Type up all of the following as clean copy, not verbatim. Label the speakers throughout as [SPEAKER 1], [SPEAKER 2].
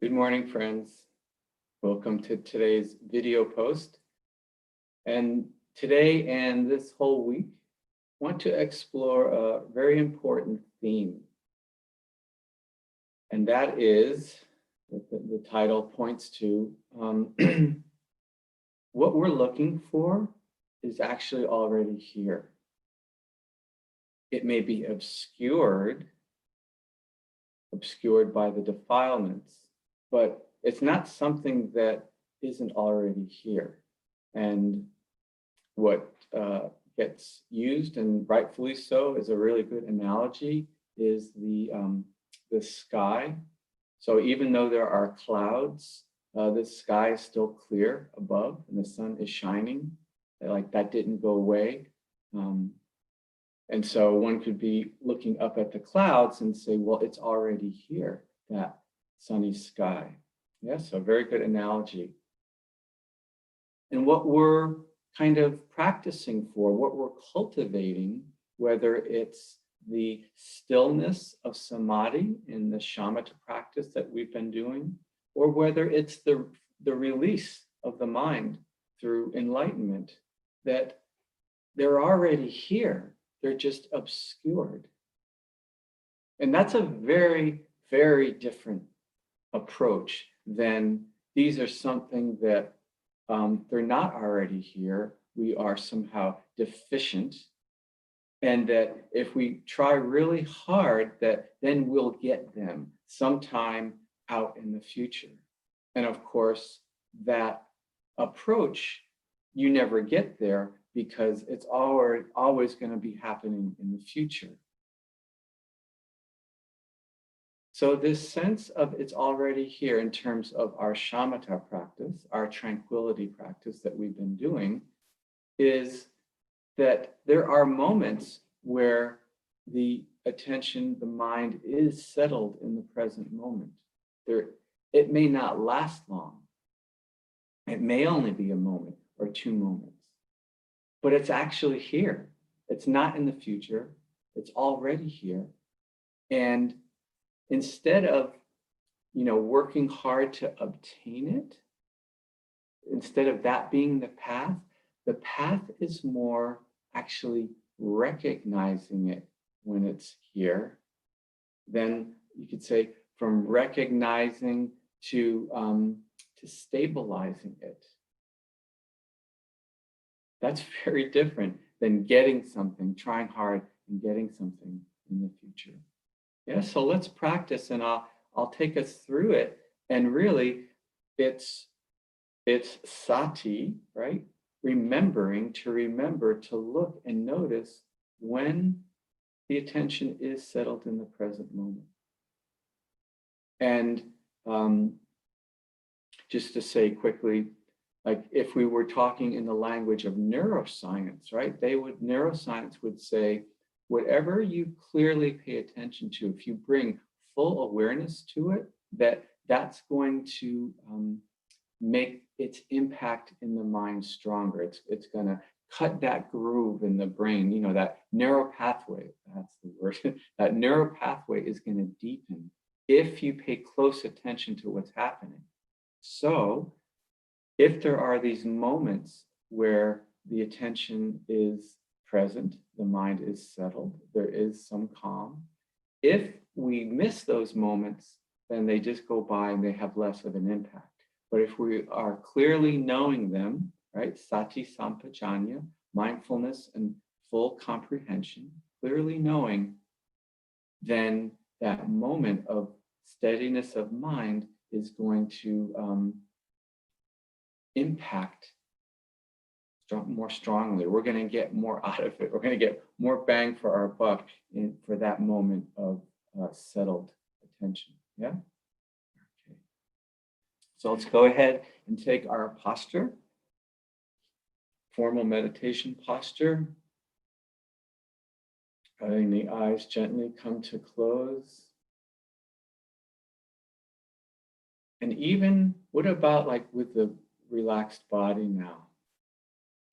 [SPEAKER 1] Good morning, friends. Welcome to today's video post. And today and this whole week, I want to explore a very important theme. And that is, the title points to, what we're looking for is actually already here. It may be obscured by the defilements, but it's not something that isn't already here. And what gets used, and rightfully so, is a really good analogy, is the sky. So even though there are clouds, the sky is still clear above and the sun is shining. Like that didn't go away. And so one could be looking up at the clouds and say, well, it's already here, that sunny sky. Yes, a very good analogy. And what we're kind of practicing for, what we're cultivating, whether it's the stillness of samadhi in the shamatha practice that we've been doing, or whether it's the release of the mind through enlightenment, that they're already here. They're just obscured. And that's a very, very different approach than these are something that they're not already here. We are somehow deficient. And that if we try really hard, that then we'll get them sometime out in the future. And of course, that approach, you never get there because it's always going to be happening in the future. So this sense of it's already here in terms of our shamatha practice, our tranquility practice that we've been doing, is that there are moments where the attention, the mind is settled in the present moment. It may not last long. It may only be a moment or 2 moments. But it's actually here. It's not in the future. It's already here. And instead of, working hard to obtain it, instead of that being the path is more actually recognizing it when it's here. Then you could say from recognizing to stabilizing it. That's very different than getting something, trying hard and getting something in the future. Yeah, so let's practice, and I'll take us through it. And really, it's sati, right? Remembering to look and notice when the attention is settled in the present moment. And just to say quickly, like if we were talking in the language of neuroscience, right? Neuroscience would say, whatever you clearly pay attention to, if you bring full awareness to it, that's going to make its impact in the mind stronger. It's going to cut that groove in the brain, that neural pathway, that's the word, that neural pathway is going to deepen if you pay close attention to what's happening. So if there are these moments where the attention is present, the mind is settled, there is some calm. If we miss those moments, then they just go by and they have less of an impact. But if we are clearly knowing them, right, sati sampajanya, mindfulness and full comprehension, clearly knowing, then that moment of steadiness of mind is going to impact more strongly. We're going to get more out of it. We're going to get more bang for our buck for that moment of settled attention. Yeah? Okay. So let's go ahead and take our posture, formal meditation posture. Letting the eyes gently come to close. And even, what about like with the relaxed body now?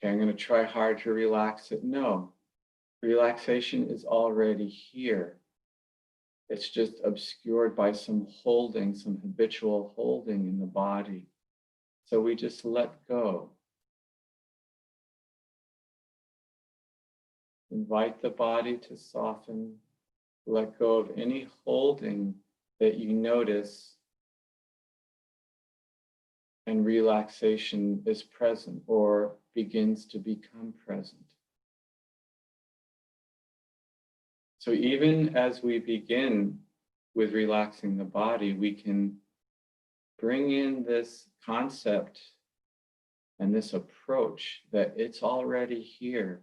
[SPEAKER 1] Okay, I'm going to try hard to relax it. No, relaxation is already here. It's just obscured by some holding, some habitual holding in the body. So we just let go. Invite the body to soften. Let go of any holding that you notice, and relaxation is present or begins to become present. So even as we begin with relaxing the body, we can bring in this concept and this approach that it's already here.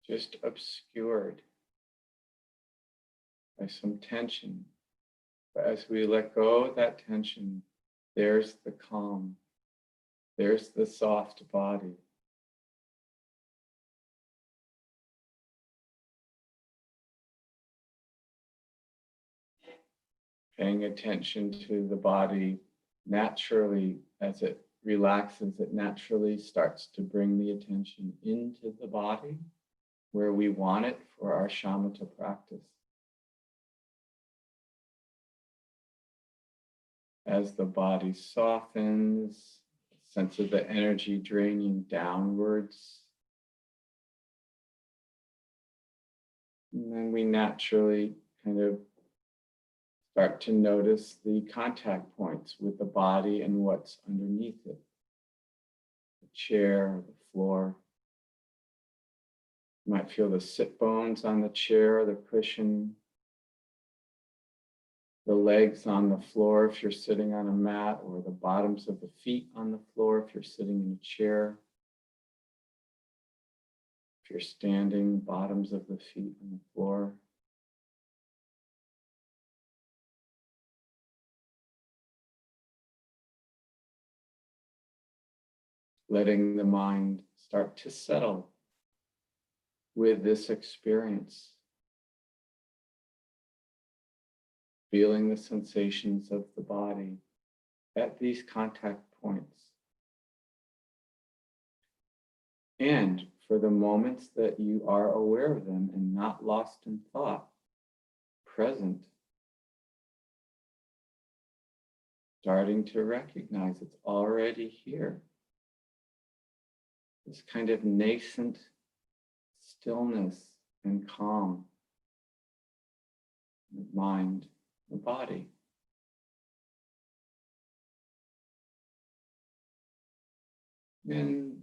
[SPEAKER 1] Just obscured by some tension. But as we let go of that tension, there's the calm, there's the soft body. Paying attention to the body naturally as it relaxes, it naturally starts to bring the attention into the body where we want it for our shamatha practice. As the body softens, sense of the energy draining downwards. And then we naturally kind of start to notice the contact points with the body and what's underneath it. The chair, the floor. You might feel the sit bones on the chair, the cushion, the legs on the floor if you're sitting on a mat, or the bottoms of the feet on the floor if you're sitting in a chair. If you're standing, bottoms of the feet on the floor. Letting the mind start to settle with this experience. Feeling the sensations of the body at these contact points. And for the moments that you are aware of them and not lost in thought, present, starting to recognize it's already here. This kind of nascent stillness and calm, the mind, the body. And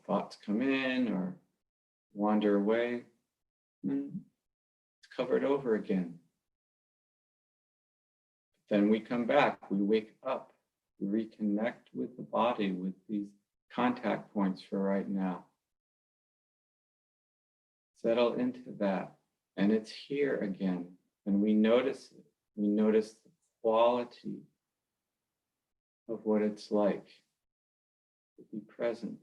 [SPEAKER 1] thoughts come in or wander away, and it's covered over again. Then we come back, we wake up, we reconnect with the body, with these contact points for right now. Settle into that, and it's here again, and we notice it. We notice the quality of what it's like to be present,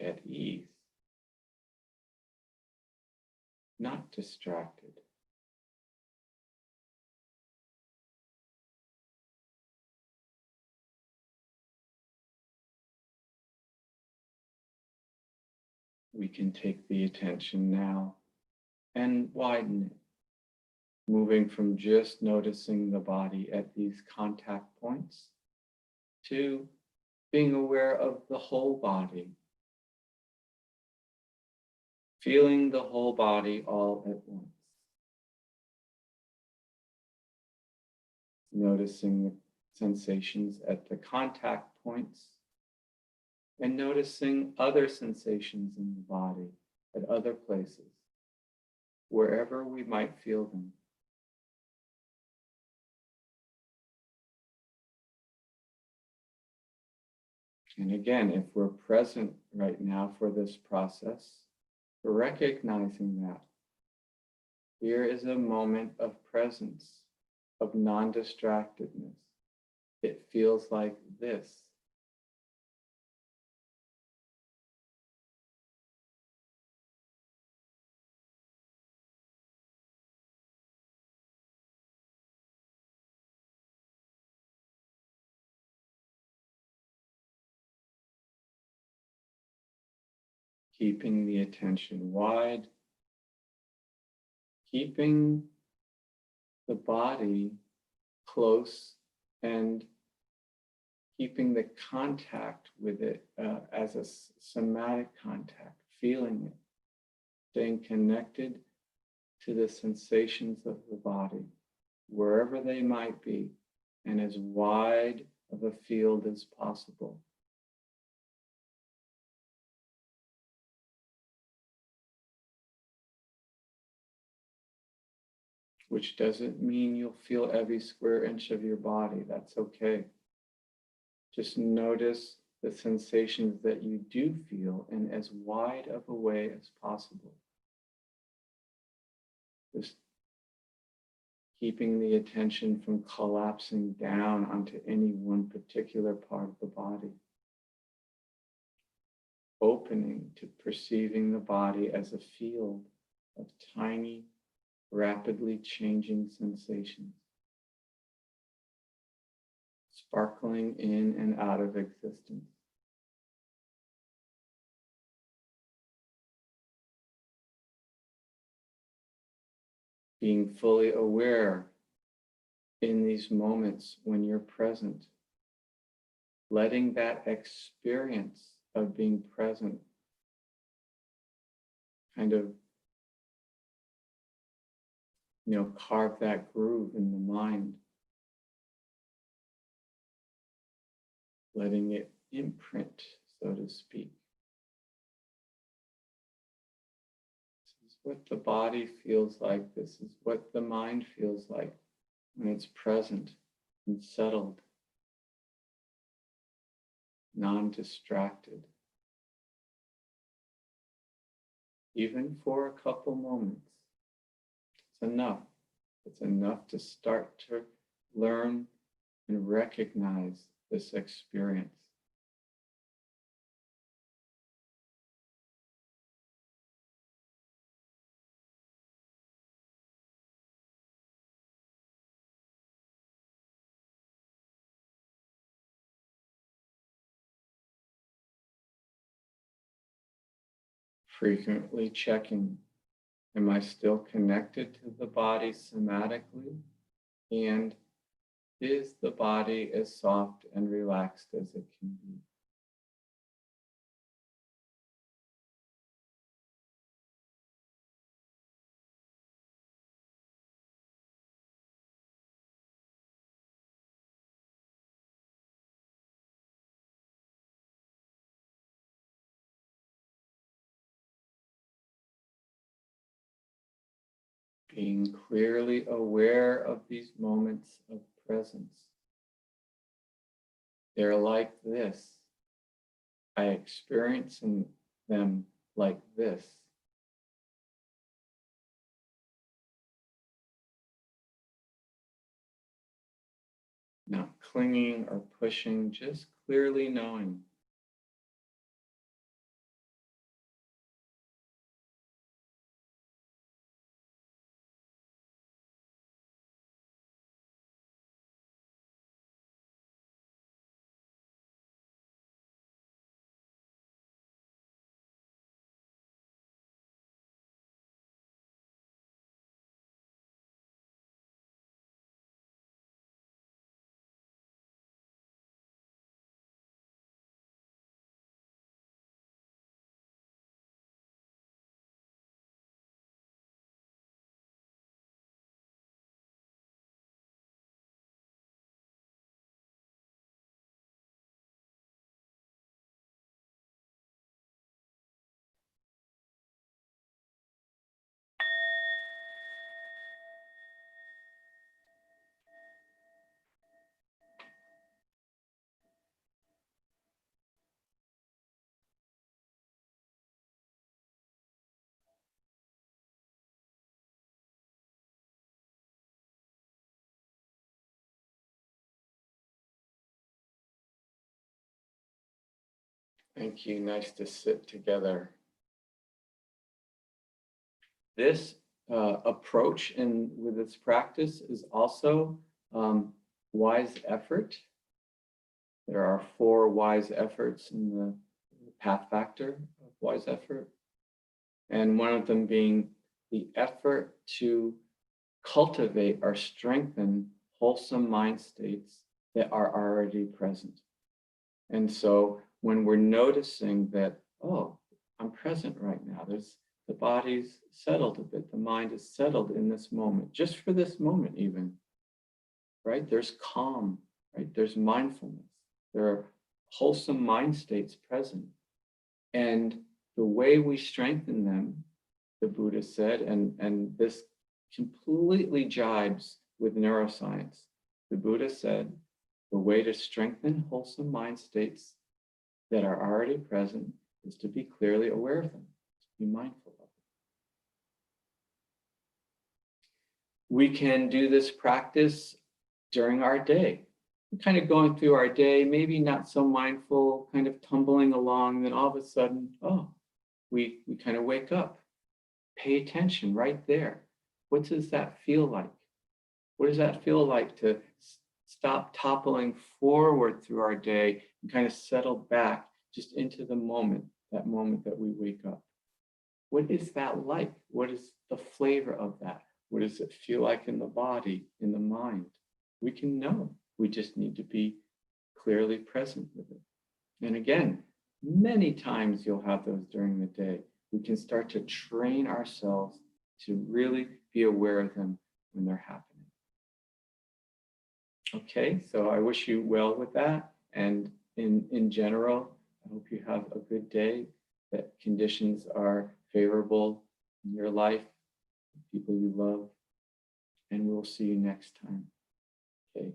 [SPEAKER 1] at ease, not distracted. We can take the attention now and widen it, moving from just noticing the body at these contact points to being aware of the whole body, feeling the whole body all at once, noticing the sensations at the contact points, and noticing other sensations in the body at other places, wherever we might feel them. And again, if we're present right now for this process, we're recognizing that here is a moment of presence, of non-distractedness. It feels like this. keeping the attention wide, keeping the body close, and keeping the contact with it as a somatic contact, feeling it, staying connected to the sensations of the body, wherever they might be, and as wide of a field as possible. Which doesn't mean you'll feel every square inch of your body. That's okay. Just notice the sensations that you do feel in as wide of a way as possible. Just keeping the attention from collapsing down onto any one particular part of the body. Opening to perceiving the body as a field of tiny, rapidly changing sensations, sparkling in and out of existence. Being fully aware in these moments when you're present, letting that experience of being present kind of, carve that groove in the mind, letting it imprint, so to speak. This is what the body feels like. This is what the mind feels like when it's present and settled, non-distracted. Even for a couple moments, it's enough. It's enough to start to learn and recognize this experience. Frequently checking, am I still connected to the body somatically? And is the body as soft and relaxed as it can be? Being clearly aware of these moments of presence. They're like this. I experience them like this. Not clinging or pushing, just clearly knowing. Thank you. Nice to sit together. This approach and with its practice is also wise effort. There are 4 wise efforts in the path factor of stepwise effort. And one of them being the effort to cultivate or strengthen wholesome mind states that are already present. And so when we're noticing that, oh, I'm present right now, the body's settled a bit, the mind is settled in this moment, just for this moment even, right? There's calm, right? There's mindfulness. There are wholesome mind states present. And the way we strengthen them, the Buddha said, and this completely jibes with neuroscience. The Buddha said, the way to strengthen wholesome mind states that are already present is to be clearly aware of them, to be mindful of them. We can do this practice during our day. We're kind of going through our day, maybe not so mindful, kind of tumbling along, then all of a sudden, oh, we kind of wake up. Pay attention right there. What does that feel like? What does that feel like to stop toppling forward through our day and kind of settle back just into the moment that we wake up? What is that like? What is the flavor of that? What does it feel like in the body, in the mind? We can know. We just need to be clearly present with it. And again, many times you'll have those during the day. We can start to train ourselves to really be aware of them when they're happening. Okay, so I wish you well with that. And in general, I hope you have a good day, that conditions are favorable in your life, people you love, and we'll see you next time. Okay.